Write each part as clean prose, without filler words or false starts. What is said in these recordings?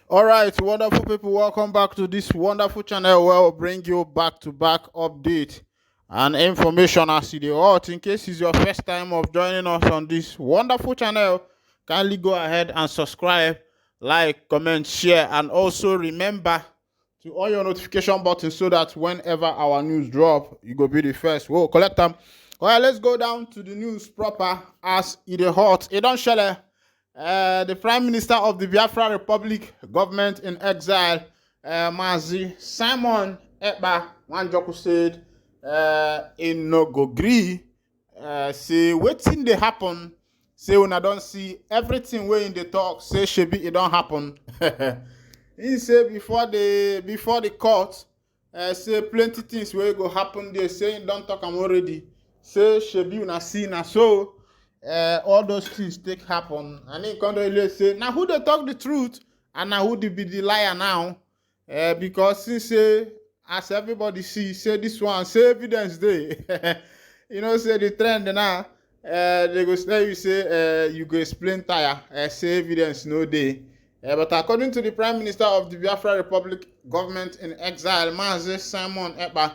All right, wonderful people, welcome back to this wonderful channel where we'll bring you back-to-back update and information as you do. In case it's your first time of joining us on this wonderful channel, kindly go ahead and subscribe, like, comment, share, and also remember to on your notification button so that whenever our news drop, you go be the first. We'll collect them. All right, let's go down to the news proper as it is hot. It don't share. The Prime Minister of the Biafra Republic, government in exile, Mazi Simon Èkpá Wanjoku said, in no go gree, say wetin dey happen, say una don see everything wey in the talk, say shebi it don't happen. He say before the court, say plenty things wey go happen there, say don't talk am already, say shebi una see na so. All those things take happen, and he can't really say now who they talk the truth and now who they be the liar now, because since say as everybody see say this one say evidence day. You know, say the trend now, they go tell you say you go explain tire, say evidence no day. But according to the Prime Minister of the Biafra Republic, government in exile, Mazi Simon Èkpá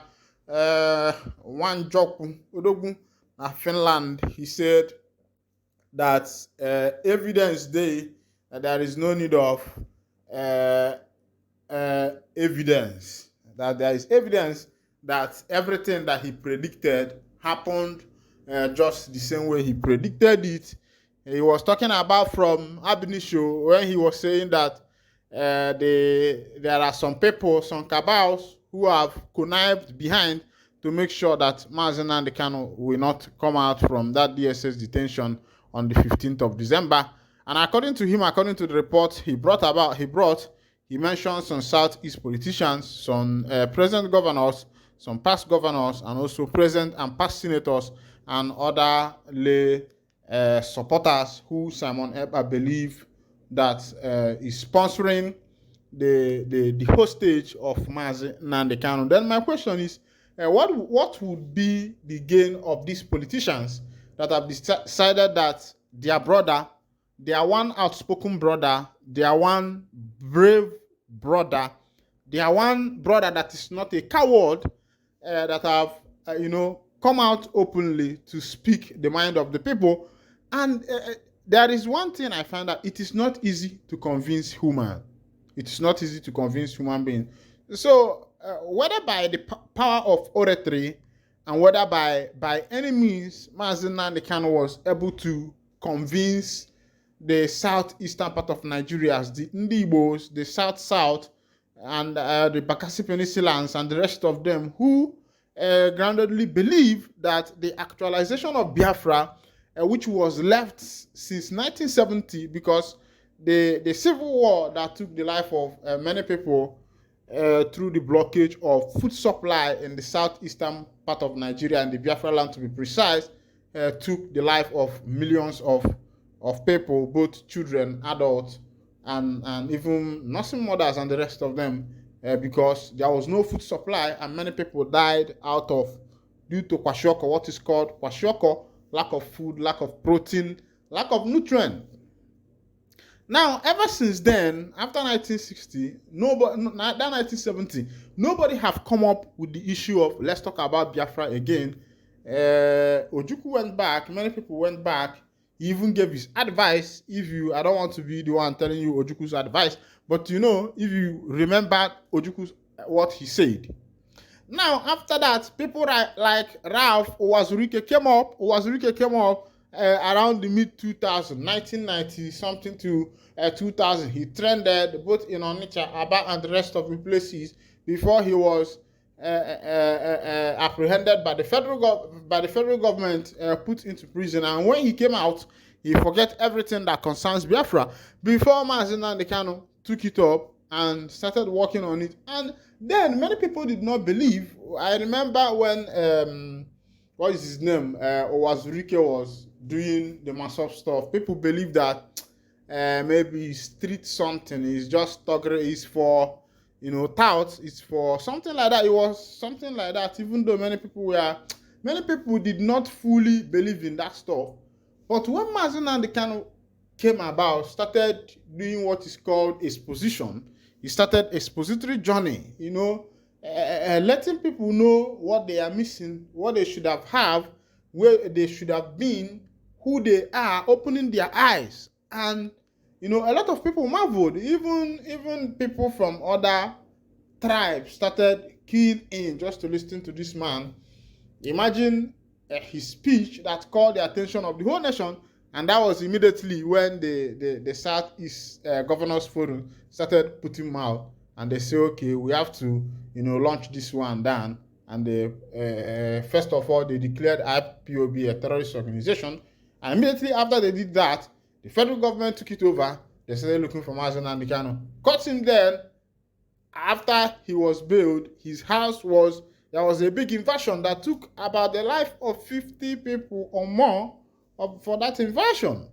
Wanjoku Odogun Finland, he said that evidence day, there is no need of evidence, that there is evidence that everything that he predicted happened just the same way he predicted it. He was talking about from Abinisho when he was saying that there are some people, some cabals who have connived behind to make sure that Mazi Nnamdi Kanu will not come out from that DSS detention on the 15th of December. And according to him, according to the report he mentioned some Southeast politicians, some present governors, some past governors, and also present and past senators and other lay supporters who Simon Èkpá believe that is sponsoring the hostage of Mazi Nnamdi Kanu. Then my question is, what would be the gain of these politicians that have decided that their brother, their one outspoken brother, their one brave brother, their one brother that is not a coward, that have, come out openly to speak the mind of the people. And there is one thing I find that it is not easy to convince human. It is not easy to convince human beings. So whether by the power of oratory and whether by any means, Mazi Nnamdi Kanu was able to convince the southeastern part of Nigeria, as the Ndibos, the South, and the Bakassi Peninsulans, and the rest of them who groundedly believe that the actualization of Biafra, which was left since 1970, because the civil war that took the life of many people through the blockage of food supply in the southeastern part of Nigeria and the Biafra land, to be precise, took the life of millions of people, both children, adults, and even nursing mothers and the rest of them, because there was no food supply and many people died due to kwashiorkor, what is called kwashiorkor, lack of food, lack of protein, lack of nutrient. Now, ever since then, after 1960, that 1970, nobody have come up with the issue of let's talk about Biafra again. Ojukwu went back, many people went back. He even gave his advice. I don't want to be the one telling you Ojukwu's advice, but if you remember what he said. Now, after that, people like Ralph Owazurike came up. Around the mid-2000s, 1990 something to 2000. He trended both in Onitsha, Aba, and the rest of the places before he was apprehended by the federal government, put into prison. And when he came out, he forget everything that concerns Biafra. Before Mazi Nnamdi Kanu took it up and started working on it, and then many people did not believe. I remember when what is his name, Owazurike was doing the Masop stuff. People believe that maybe street something is just thuggery, is for touts, it's for something like that. It was something like that, even though many people did not fully believe in that stuff. But when Mazi Nnamdi Kanu came about, started doing what is called exposition. He started expository journey, letting people know what they are missing, what they should have, where they should have been, who they are, opening their eyes. And a lot of people marveled. Even people from other tribes started keying in just to listen to this man. Imagine his speech that called the attention of the whole nation, and that was immediately when the Southeast Governors Forum started putting mouth, and they say, okay, we have to launch this one down. And they first of all, they declared IPOB a terrorist organization, and immediately after they did that, the federal government took it over. They started looking for Mazi Nnamdi Kanu. Caught him then. After he was bailed, his house there was a big invasion that took about the life of 50 people or more for that invasion,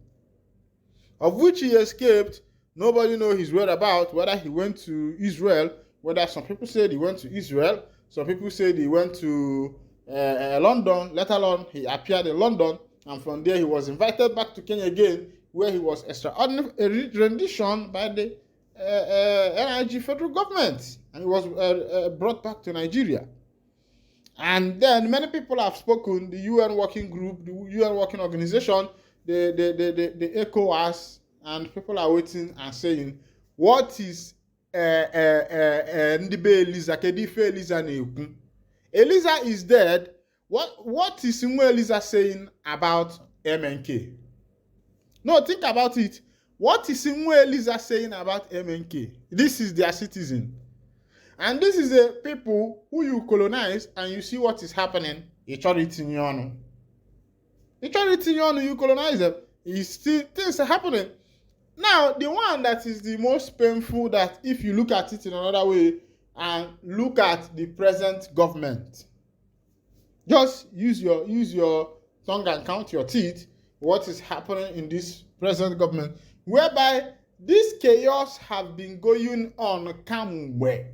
of which he escaped. Nobody knows his whereabouts, whether he went to Israel, whether some people said he went to Israel, some people said he went to London, let alone he appeared in London, and from there he was invited back to Kenya again, where he was extraordinary rendition by the NIG federal government, and he was brought back to Nigeria. And then many people have spoken, the UN working group, the UN working organization, the ECOWAS, and people are waiting and saying, what is Ndibe Eliza, Kedife Eliza Neku? Eliza is dead. What is Eliza saying about MNK? No, think about it. What is Eliza saying about MNK? This is their citizen. And this is the people who you colonize, and you see what is happening. You colonize them. You see things are happening. Now, the one that is the most painful, that if you look at it in another way and look at the present government, just use your tongue and count your teeth. What is happening in this present government, whereby this chaos have been going on Kamwe.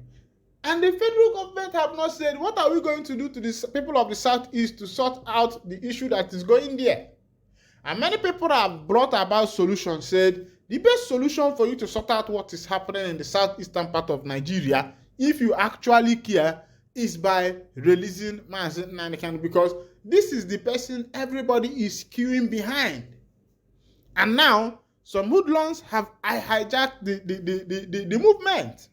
And the federal government have not said, what are we going to do to the people of the Southeast to sort out the issue that is going there? And many people have brought about solutions, said, the best solution for you to sort out what is happening in the southeastern part of Nigeria, if you actually care, is by releasing Mazi Nnamdi Kanu, because this is the person everybody is queuing behind. And now, some hoodlums have hijacked the movement.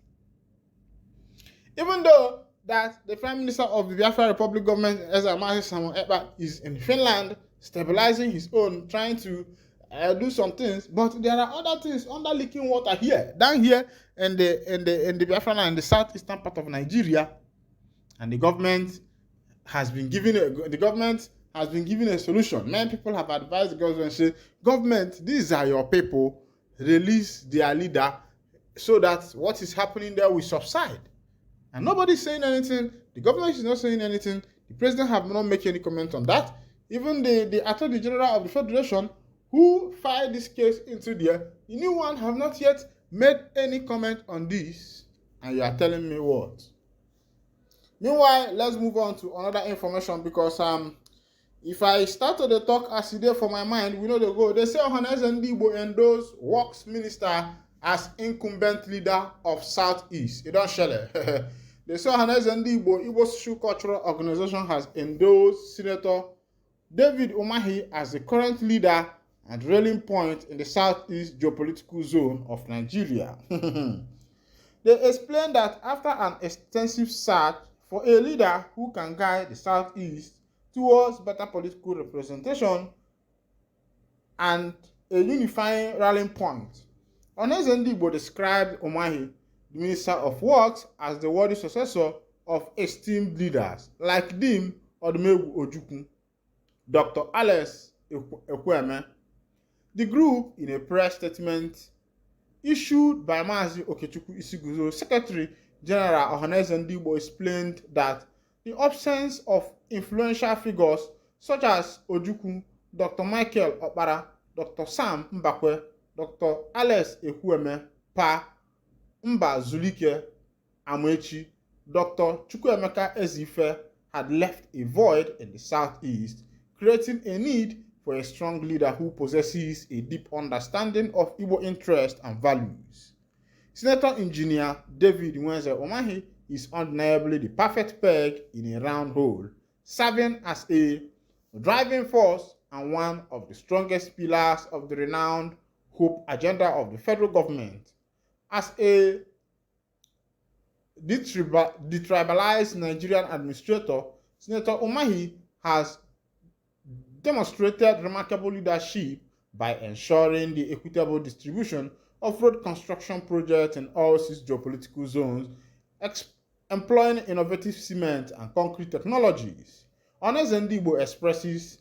Even though that the Prime Minister of the Biafra Republic government, Èkpá, is in Finland, stabilizing his own, trying to do some things, but there are other things under leaking water here, down here in the Biafra and the southeastern part of Nigeria, and the government has been given a solution. Many people have advised the government, say, government, these are your people, release their leader, so that what is happening there will subside. And nobody's saying anything. The government is not saying anything. The president have not made any comment on that. Even the Attorney General of the Federation, who filed this case into there, the new one have not yet made any comment on this. And you are telling me what? Meanwhile, let's move on to another information, because if I start to talk as it is for my mind, we know the go. They say Ohanaeze Ndigbo endorsed Works Minister as incumbent leader of Southeast. It don't shell it. They say Ohanaeze Ndigbo, Igbo Social Cultural Organization, has endorsed Senator David Umahi as the current leader and rallying point in the Southeast geopolitical zone of Nigeria. They explained that after an extensive search for a leader who can guide the Southeast towards better political representation and a unifying rallying point, Ohanaeze Ndigbo described Umahi, the Minister of Works, as the worthy successor of esteemed leaders like Dim Odumegwu Ojukwu, Dr. Alex Ekwueme. The group, in a press statement issued by Mazi Okechukwu Isiguzo, Secretary General Ohanaeze Ndigbo, explained that the absence of influential figures such as Ojukwu, Dr. Michael Okpara, Dr. Sam Mbakwe, Dr. Alex Ekwueme, Pa Mba Zulike Amechi, Dr. Chukwuemeka Ezife had left a void in the Southeast, creating a need for a strong leader who possesses a deep understanding of Igbo interests and values. Senator Engineer David Nwenze Umahi is undeniably the perfect peg in a round hole, serving as a driving force and one of the strongest pillars of the renowned Hope agenda of the federal government. As a detribalized Nigerian administrator, Senator Umahi has demonstrated remarkable leadership by ensuring the equitable distribution of road construction projects in all 6 geopolitical zones, employing innovative cement and concrete technologies. Honest Ndigbo expresses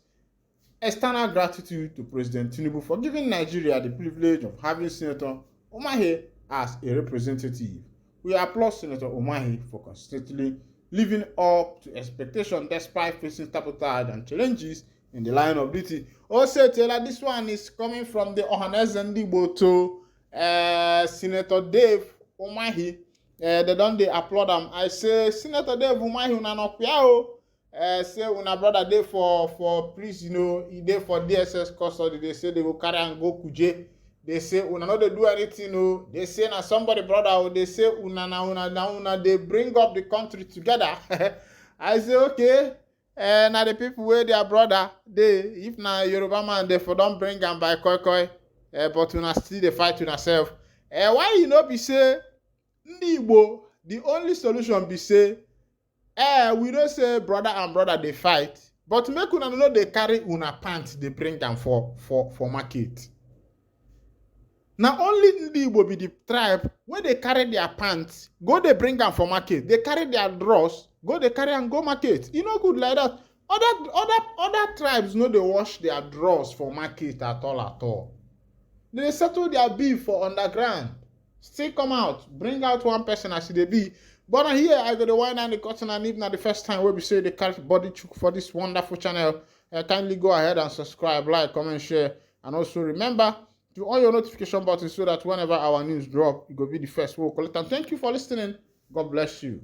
external gratitude to President Tinubu for giving Nigeria the privilege of having Senator Umahi as a representative. We applaud Senator Umahi for consistently living up to expectations despite facing sabotage and challenges in the line of duty. Also, Taylor, this one is coming from the Honest Ndigbo to Senator Dave Umahi. They don't applaud him. I say, Senator Dave Umahi, una no piao. Say una brother dey for prison, he dey for DSS custody. They say they go carry and go Kuje. They say una no dey do anything, They say na somebody brother, they say una they bring up the country together. I say okay, na the people where their brother they if na Yoruba man they for don't bring am by koi, but una still dey fight una self. Why you no be say Ndi Igbo the only solution be say we don't say brother and brother they fight, but make una know they carry una pants they bring them for market. Now only Ndi Igbo be the tribe where they carry their pants, go they bring them for market. They carry their drawers, go they carry and go market. You know good like that. Other tribes know they wash their drawers for market at all. They settle their beef for underground. Still come out, bring out one person as they be. But here I got the wine and the cotton, and if not the first time where we say they carry body chook for this wonderful channel, kindly go ahead and subscribe, like, comment, share, and also remember to on your notification button so that whenever our news drop, it will be the first we'll collect. And thank you for listening. God bless you.